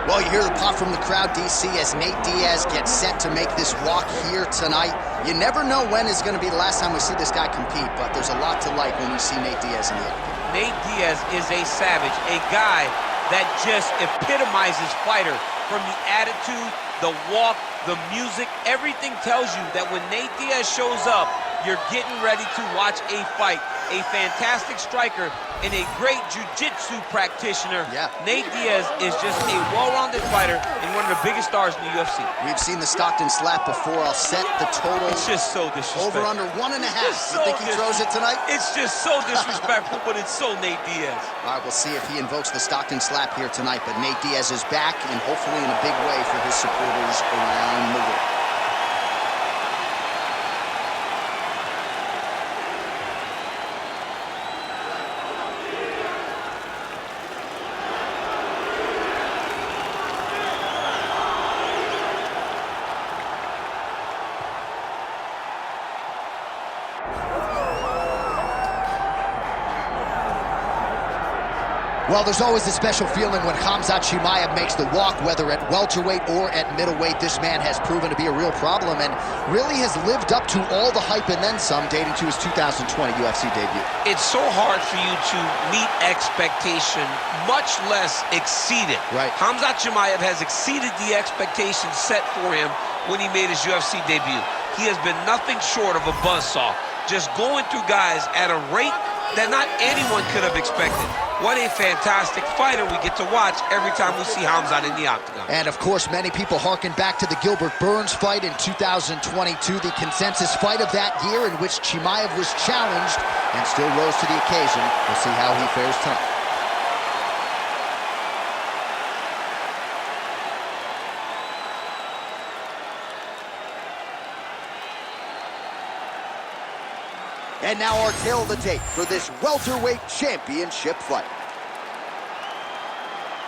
Well, you hear the pop from the crowd, DC, as Nate Diaz gets set to make this walk here tonight. You never know when is going to be the last time we see this guy compete, but there's a lot to like when we see Nate Diaz in the octagon. Nate Diaz is a savage, a guy that just epitomizes fighter. From the attitude, the walk, the music, everything tells you that when Nate Diaz shows up, you're getting ready to watch a fight. A fantastic striker and a great jiu-jitsu practitioner. Yeah. Nate Diaz is just a well-rounded fighter and one of the biggest stars in the UFC. We've seen the Stockton slap before. I'll set the total. It's just so disrespectful. Over under 1.5. So you think he throws it tonight? It's just so disrespectful, but it's so Nate Diaz. All right, we'll see if he invokes the Stockton slap here tonight, but Nate Diaz is back, and hopefully in a big way for his supporters around the world. Well, there's always a special feeling when Khamzat Chimaev makes the walk, whether at welterweight or at middleweight. This man has proven to be a real problem and really has lived up to all the hype and then some, dating to his 2020 UFC debut. It's so hard for you to meet expectation, much less exceed it. Right. Khamzat Chimaev has exceeded the expectations set for him when he made his UFC debut. He has been nothing short of a buzzsaw, just going through guys at a rate that not anyone could have expected. What a fantastic fighter we get to watch every time we see Khamzat in the octagon. And of course, many people harken back to the Gilbert Burns fight in 2022, the consensus fight of that year in which Chimaev was challenged and still rose to the occasion. We'll see how he fares tonight. And now our tail of the tape for this welterweight championship fight.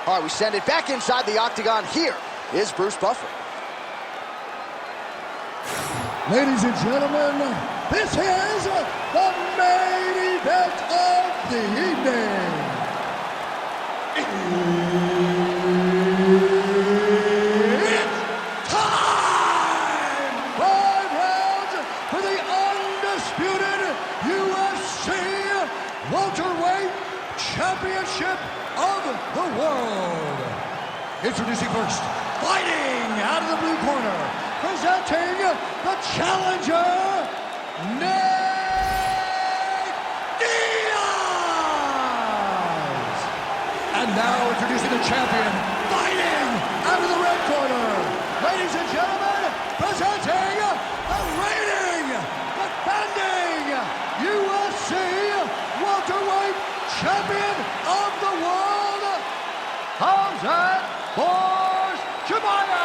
All right, we send it back inside the octagon. Here is Bruce Buffer. Ladies and gentlemen, this is the main event of the evening. It's time! 5 rounds for the undisputed UFC welterweight championship of the world. Introducing first, fighting out of the blue corner, presenting the challenger, Nate Diaz. And now introducing the champion, fighting out of the red corner, ladies and gentlemen, presenting the reigning, defending UFC welterweight champion of the world, Khamzat Chimaev.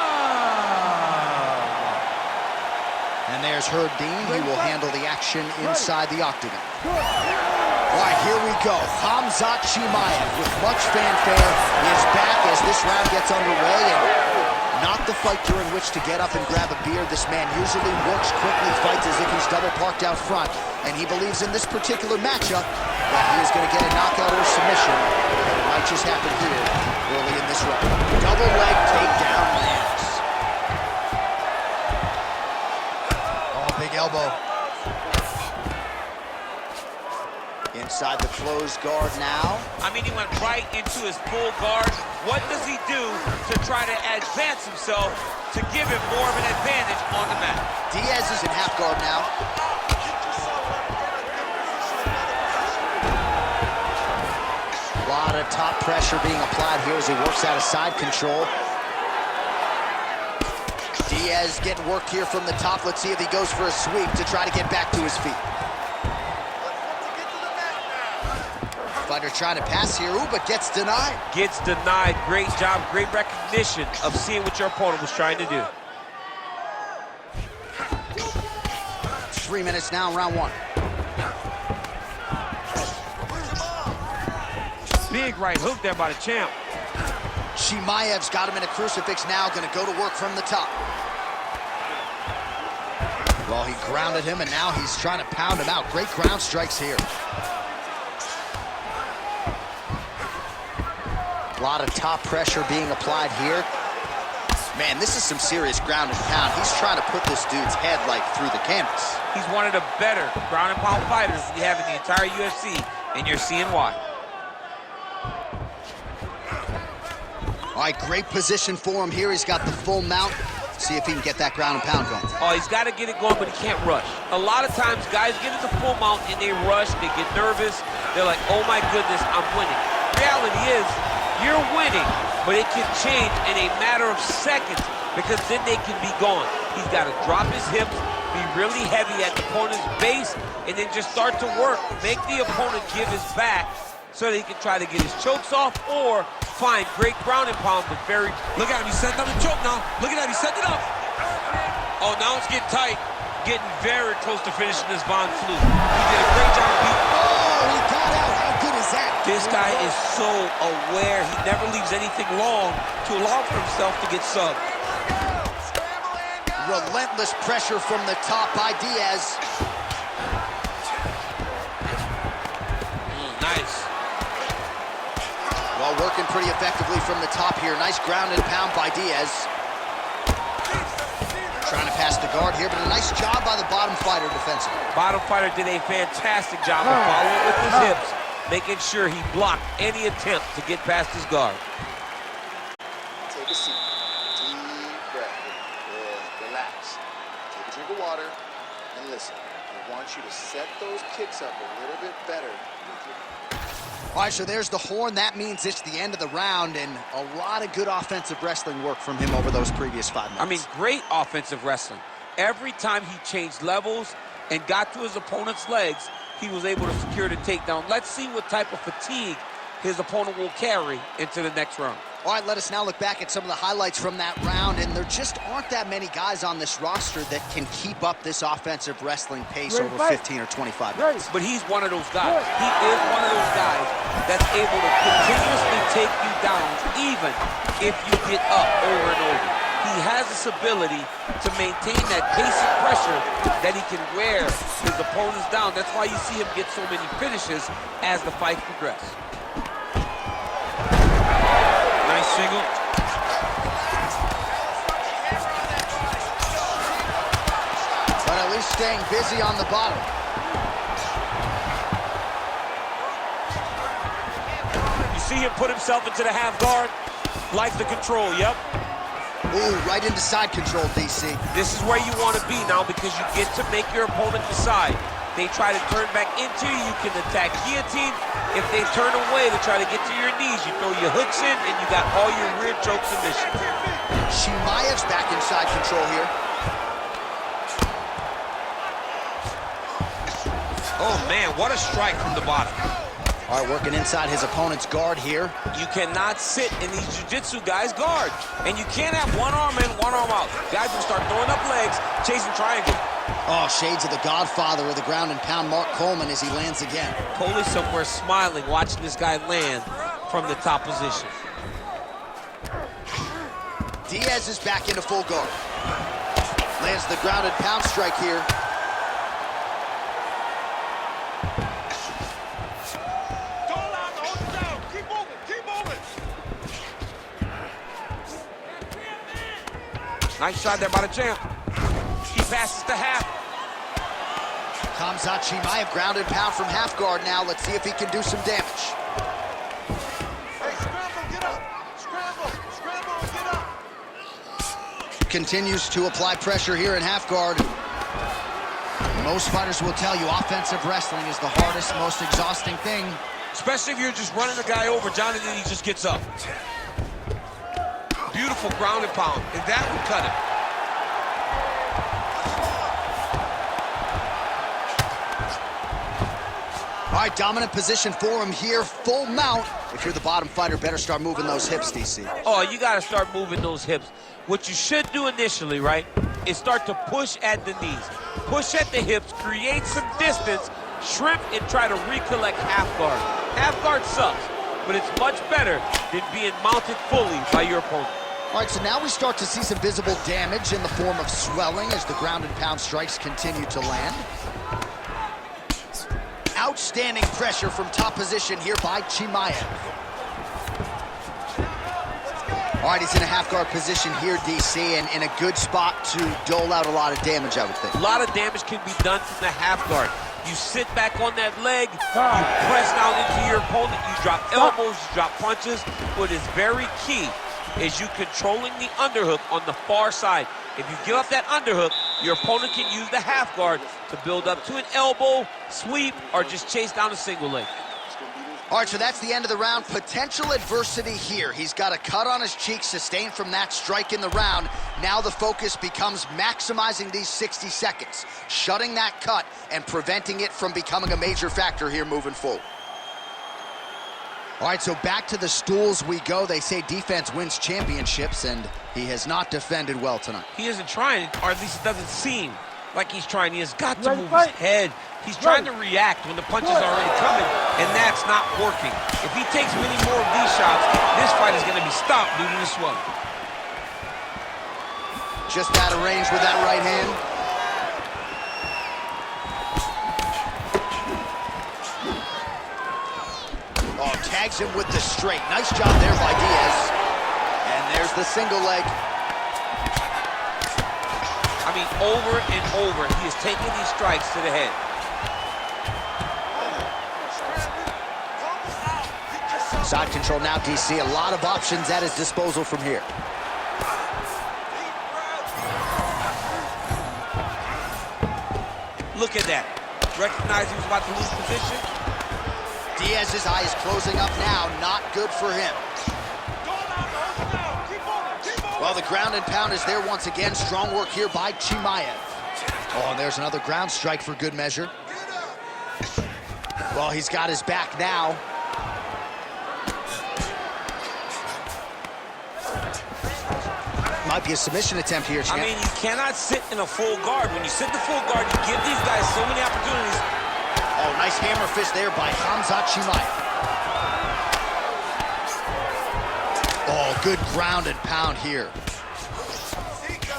And there's Herb Dean. He will handle the action inside the octagon. All right, here we go. Khamzat Chimaev, with much fanfare, is back as this round gets underway. And not the fight during which to get up and grab a beer. This man usually works quickly, fights as if he's double parked out front. And he believes in this particular matchup that he is going to get a knockout or submission. And it might just happen here early in this round. Double leg takedown lands. Oh, big elbow. Inside the closed guard now. I mean, he went right into his full guard. What does he do to try to advance himself to give him more of an advantage on the mat? Diaz is in half guard now. A lot of top pressure being applied here as he works out of side control. Diaz getting work here from the top. Let's see if he goes for a sweep to try to get back to his feet. Fighter trying to pass here, ooh, but gets denied. Gets denied. Great job, great recognition of seeing what your opponent was trying to do. 3 minutes now, round one. Big right hook there by the champ. Chimaev's got him in a crucifix now, gonna go to work from the top. Well, he grounded him, and now he's trying to pound him out. Great ground strikes here. A lot of top pressure being applied here. Man, this is some serious ground and pound. He's trying to put this dude's head, like, through the canvas. He's one of the better ground and pound fighters we have in the entire UFC, and you're seeing why. All right, great position for him here. He's got the full mount. See if he can get that ground and pound going. Oh, he's got to get it going, but he can't rush. A lot of times, guys get into full mount and they rush, they get nervous. They're like, oh my goodness, I'm winning. Reality is, you're winning, but it can change in a matter of seconds because then they can be gone. He's got to drop his hips, be really heavy at the opponent's base, and then just start to work. Make the opponent give his back so that he can try to get his chokes off or find great ground and pound, but very... Look at him, he's setting up the choke now. Look at that, he's setting it up. Oh, now it's getting tight. Getting very close to finishing this Von Flue. He did a great job beating. Oh, he got out. How good is that? This guy is so aware. He never leaves anything long to allow for himself to get subbed. Relentless pressure from the top by Diaz. Nice. Well, working pretty effectively from the top here. Nice ground and pound by Diaz. Trying to pass the guard here, but a nice job by the bottom fighter defensively. Bottom fighter did a fantastic job of following with his hips, making sure he blocked any attempt to get past his guard. Take a seat. Deep breath. Good. Relax. Take a drink of water and listen. I want you to set those kicks up a little bit better with your... All right, so there's the horn. That means it's the end of the round, and a lot of good offensive wrestling work from him over those previous 5 minutes. I mean, great offensive wrestling. Every time he changed levels and got to his opponent's legs, he was able to secure the takedown. Let's see what type of fatigue his opponent will carry into the next round. All right, let us now look back at some of the highlights from that round, and there just aren't that many guys on this roster that can keep up this offensive wrestling pace over 15 or 25 minutes. But he's one of those guys. He is one of those guys that's able to continuously take you down, even if you get up over and over. He has this ability to maintain that pace and pressure that he can wear his opponents down. That's why you see him get so many finishes as the fight progresses. Nice single. But at least staying busy on the bottom. You see him put himself into the half guard, like the control, yep. Ooh, right into side control, DC. This is where you want to be now because you get to make your opponent decide. They try to turn back into you, you can attack guillotine. If they turn away to try to get to your knees, you throw your hooks in and you got all your rear choke submissions. Chimaev's back in side control here. Oh man, what a strike from the bottom. All right, working inside his opponent's guard here. You cannot sit in these jiu-jitsu guys' guard. And you can't have one arm in, one arm out. Guys will start throwing up legs, chasing triangle. Oh, shades of the godfather of the ground and pound, Mark Coleman, as he lands again. Cole is somewhere smiling, watching this guy land from the top position. Diaz is back into full guard. Lands the ground and pound strike here. Nice shot there by the champ. He passes to half. Khamzat Chimaev ground and pound from half guard now. Let's see if he can do some damage. Hey, scramble, get up! Scramble, get up! Continues to apply pressure here in half guard. Most fighters will tell you offensive wrestling is the hardest, most exhausting thing. Especially if you're just running the guy over, John, and then he just gets up. Beautiful ground and pound, and that would cut him. All right, dominant position for him here, full mount. If you're the bottom fighter, better start moving those hips, DC. Oh, you got to start moving those hips. What you should do initially, right, is start to push at the knees. Push at the hips, create some distance, shrimp, and try to recollect half guard. Half guard sucks, but it's much better than being mounted fully by your opponent. All right, so now we start to see some visible damage in the form of swelling as the ground and pound strikes continue to land. Outstanding pressure from top position here by Chimaev. All right, he's in a half-guard position here, DC, and in a good spot to dole out a lot of damage, I would think. A lot of damage can be done from the half guard. You sit back on that leg, you press down into your opponent, you drop elbows, you drop punches. What is very key is you controlling the underhook on the far side. If you give up that underhook, your opponent can use the half guard to build up to an elbow, sweep, or just chase down a single leg. All right, so that's the end of the round. Potential adversity here. He's got a cut on his cheek sustained from that strike in the round. Now the focus becomes maximizing these 60 seconds, shutting that cut and preventing it from becoming a major factor here moving forward. All right, so back to the stools we go. They say defense wins championships, and he has not defended well tonight. He isn't trying, or at least it doesn't seem like he's trying. He has got to move his head. He's trying to react when the punch is already coming, and that's not working. If he takes many more of these shots, this fight is going to be stopped due to the swelling. Just out of range with that right hand. Oh, tags him with the straight. Nice job there by Diaz. And there's the single leg. I mean, over and over, he is taking these strikes to the head. Side control now, DC. A lot of options at his disposal from here. Look at that. Recognize he was about to lose position. Diaz's eye is closing up now. Not good for him. Well, the ground and pound is there once again. Strong work here by Chimaev. Oh, and there's another ground strike for good measure. Well, he's got his back now. Might be a submission attempt here, champ. I mean, you cannot sit in a full guard. When you sit in the full guard, you give these guys so many opportunities. Oh, nice hammer fist there by Khamzat Chimaev. Oh, good ground and pound here.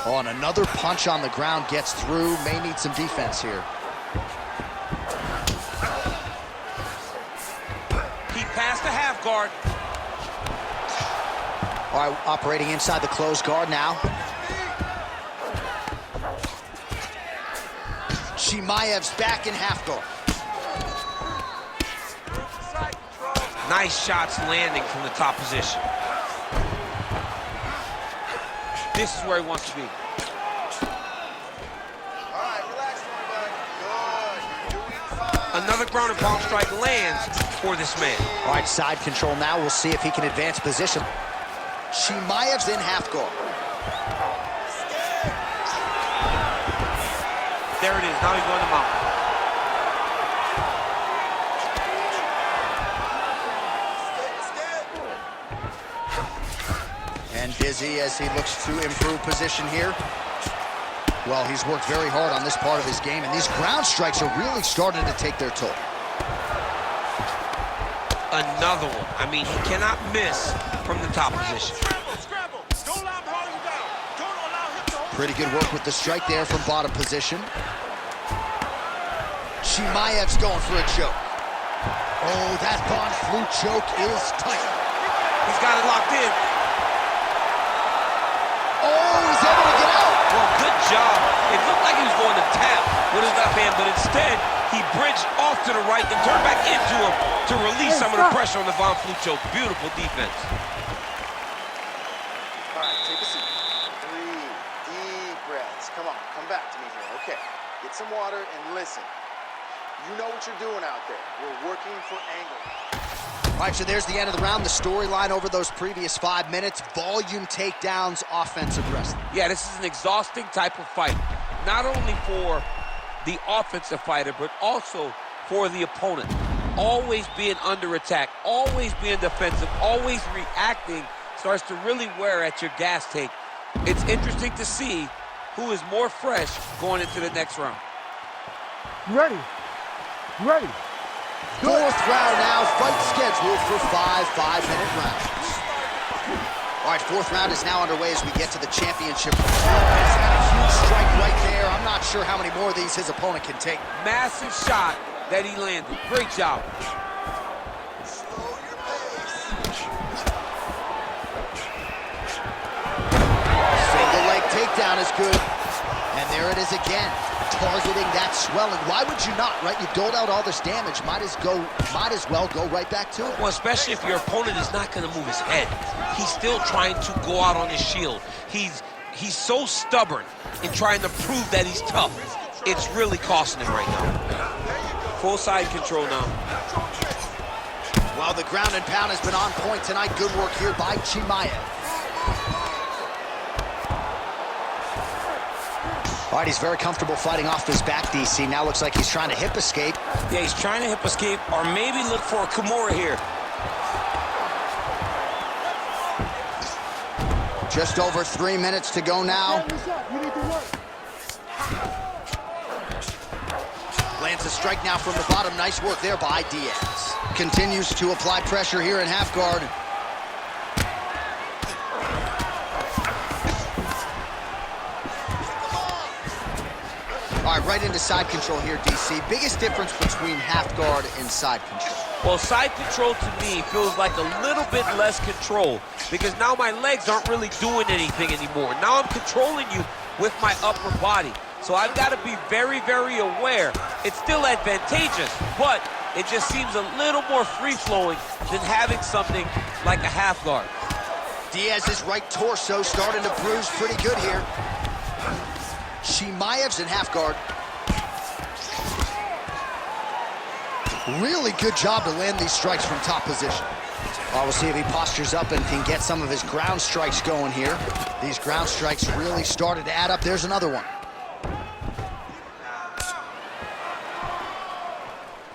Oh, and another punch on the ground gets through. May need some defense here. He passed the half guard. All right, operating inside the closed guard now. Chimaev's back in half guard. Nice shots landing from the top position. This is where he wants to be. Another ground and pound strike lands for this man. All right, side control now. We'll see if he can advance position. Chimaev's in half guard. There it is. Now he's going to mount. And busy as he looks to improve position here. Well, he's worked very hard on this part of his game, and these ground strikes are really starting to take their toll. Another one. I mean, he cannot miss from the top position. Pretty good work with the strike there from bottom position. Chimaev's going for a choke. Oh, that Von Flue choke is tight. He's got it locked in. Oh, he's able to get out. Well, good job. It looked like he was going to tap with his left hand, but instead, he bridged off to the right and turned back into him to release some of the pressure on the Von Flue choke. Beautiful defense. All right, take a seat. Breathe. Deep breaths. Come on, come back to me here. Okay, get some water and listen. You know what you're doing out there. We're working for angle. All right, so there's the end of the round. The storyline over those previous 5 minutes. Volume takedowns, offensive wrestling. Yeah, this is an exhausting type of fight. Not only for the offensive fighter, but also for the opponent. Always being under attack, always being defensive, always reacting starts to really wear at your gas tank. It's interesting to see who is more fresh going into the next round. You ready? You ready? Fourth round now, fight scheduled for 5 5-minute rounds. All right, fourth round is now underway as we get to the championship. He's got a huge strike right there. I'm not sure how many more of these his opponent can take. Massive shot that he landed. Great job. takedown is good. And there it is again, targeting that swelling. Why would you not, right? You doled out all this damage, might as well go right back to it. Well, especially if your opponent is not going to move his head. He's still trying to go out on his shield. He's so stubborn in trying to prove that he's tough. It's really costing him right now. Full side control now. Well, the ground and pound has been on point tonight. Good work here by Chimaev. All right, he's very comfortable fighting off his back, DC. Now looks like he's trying to hip escape. Yeah, he's trying to hip escape or maybe look for a Kimura here. Just over 3 minutes to go now. Lands a strike now from the bottom. Nice work there by Diaz. Continues to apply pressure here in half guard. All right, right into side control here, DC. Biggest difference between half guard and side control? Well, side control to me feels like a little bit less control because now my legs aren't really doing anything anymore. Now I'm controlling you with my upper body. So I've got to be very, very aware. It's still advantageous, but it just seems a little more free-flowing than having something like a half guard. Diaz's right torso starting to bruise pretty good here. Chimaev's in half guard. Really good job to land these strikes from top position. Well, we'll see if he postures up and can get some of his ground strikes going here. These ground strikes really started to add up. There's another one.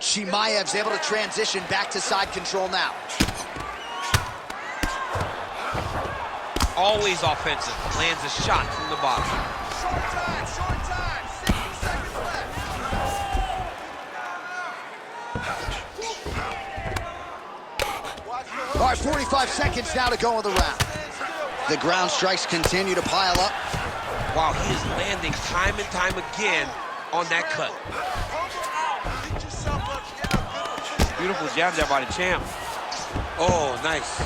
Chimaev's able to transition back to side control now. Always offensive. Lands a shot from the bottom. Short time, 60 seconds left. All right, 45 seconds now to go in the round. The ground strikes continue to pile up. Wow, he is landing time and time again on that cut. Beautiful jab there by the champ. Oh, nice.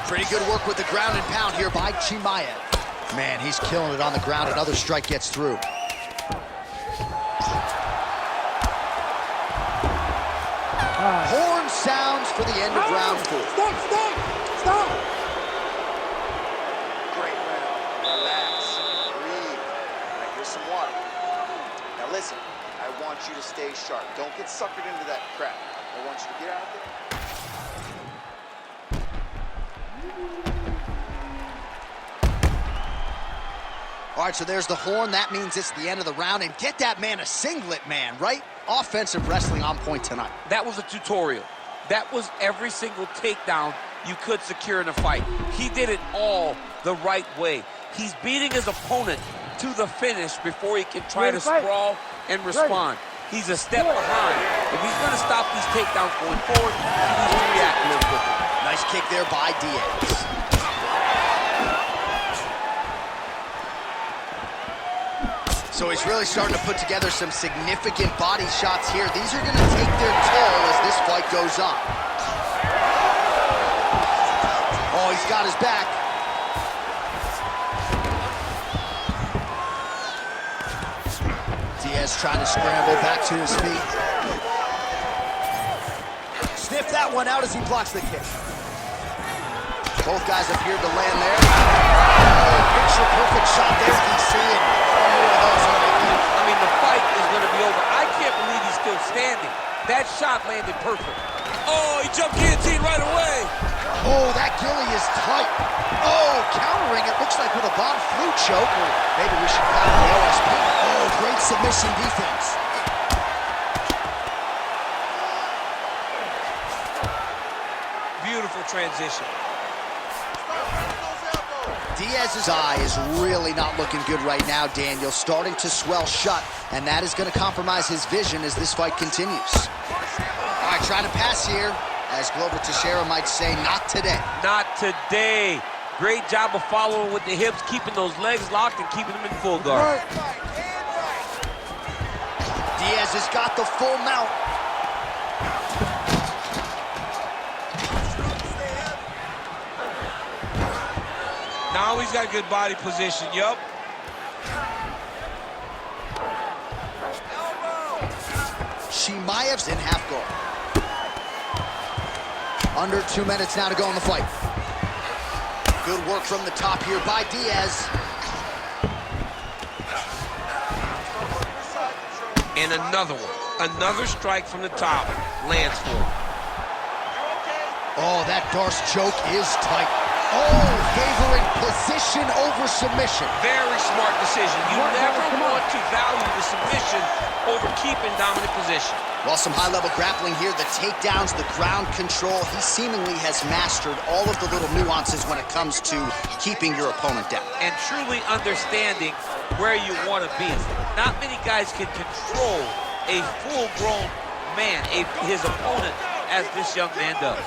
Pretty good work with the ground and pound here by Chimaev. Man, he's killing it on the ground. Another strike gets through. Horn sounds for the end of round 4. Stop! Great round. Relax. Breathe. All right, here's some water. Now listen, I want you to stay sharp. Don't get suckered into that crap. I want you to get out there. All right, so there's the horn. That means it's the end of the round. And get that man a singlet, man, right? Offensive wrestling on point tonight. That was a tutorial. That was every single takedown you could secure in a fight. He did it all the right way. He's beating his opponent to the finish before he can try to sprawl and respond. He's a step behind. If he's going to stop these takedowns going forward, he needs to react a little quicker. Nice kick there by Diaz. So he's really starting to put together some significant body shots here. These are going to take their toll as this fight goes on. Oh, he's got his back. Diaz trying to scramble back to his feet. Sniff that one out as he blocks the kick. Both guys appeared to land there. Oh, picture perfect shot there, DC. And I mean, the fight is going to be over. I can't believe he's still standing. That shot landed perfect. Oh, he jumped guillotine right away. Oh, that gilly is tight. Oh, countering it looks like with a bomb flu choke, or maybe we should call it the OSP. Oh, great submission defense. Beautiful transition. Diaz's eye is really not looking good right now, Daniel. Starting to swell shut, and that is going to compromise his vision as this fight continues. All right, trying to pass here. As Glover Teixeira might say, not today. Not today. Great job of following with the hips, keeping those legs locked and keeping them in full guard. Diaz has got the full mount. Now he's got good body position, yup. Chimaev's in half guard. Under 2 minutes now to go in the fight. Good work from the top here by Diaz. And another one. Another strike from the top. Lands for him. Oh, that Darce choke is tight. Oh, favoring position over submission. Very smart decision. You never want to value the submission over keeping dominant position. Well, some high-level grappling here. The takedowns, the ground control. He seemingly has mastered all of the little nuances when it comes to keeping your opponent down. And truly understanding where you want to be. Not many guys can control a full-grown man, his opponent, as this young man does.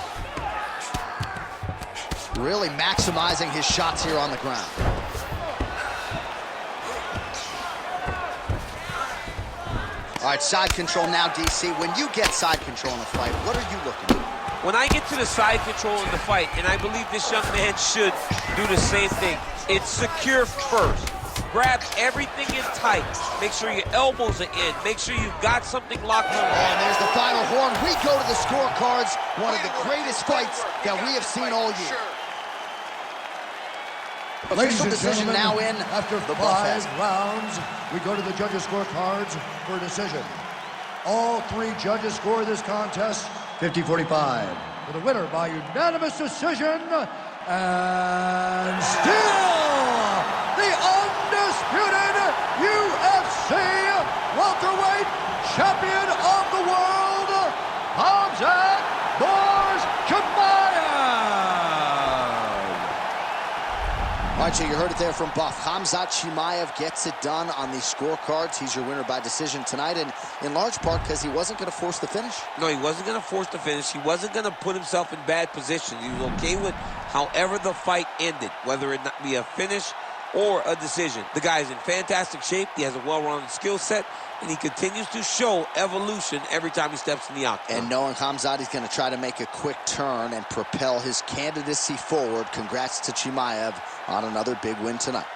Really maximizing his shots here on the ground. All right, side control now, DC. When you get side control in a fight, what are you looking at? When I get to the side control in the fight, and I believe this young man should do the same thing, it's secure first. Grab everything in tight. Make sure your elbows are in. Make sure you've got something locked in. And there's the final horn. We go to the scorecards. One of the greatest fights that we have seen all year. Official decision now in. After the 5 rounds, we go to the judges' scorecards for a decision. All 3 judges score this contest 50-45. For the winner by unanimous decision, and still the undisputed UFC welterweight champion of the world, Khamzat Chimaev. All right, so you heard it there from Buff. Khamzat Chimaev gets it done on the scorecards. He's your winner by decision tonight, and in large part because he wasn't going to force the finish. No, he wasn't going to force the finish. He wasn't going to put himself in bad position. He was okay with however the fight ended, whether it not be a finish or a decision. The guy's in fantastic shape. He has a well-rounded skill set, and he continues to show evolution every time he steps in the octagon. And knowing Khamzat, he's going to try to make a quick turn and propel his candidacy forward. Congrats to Chimaev on another big win tonight.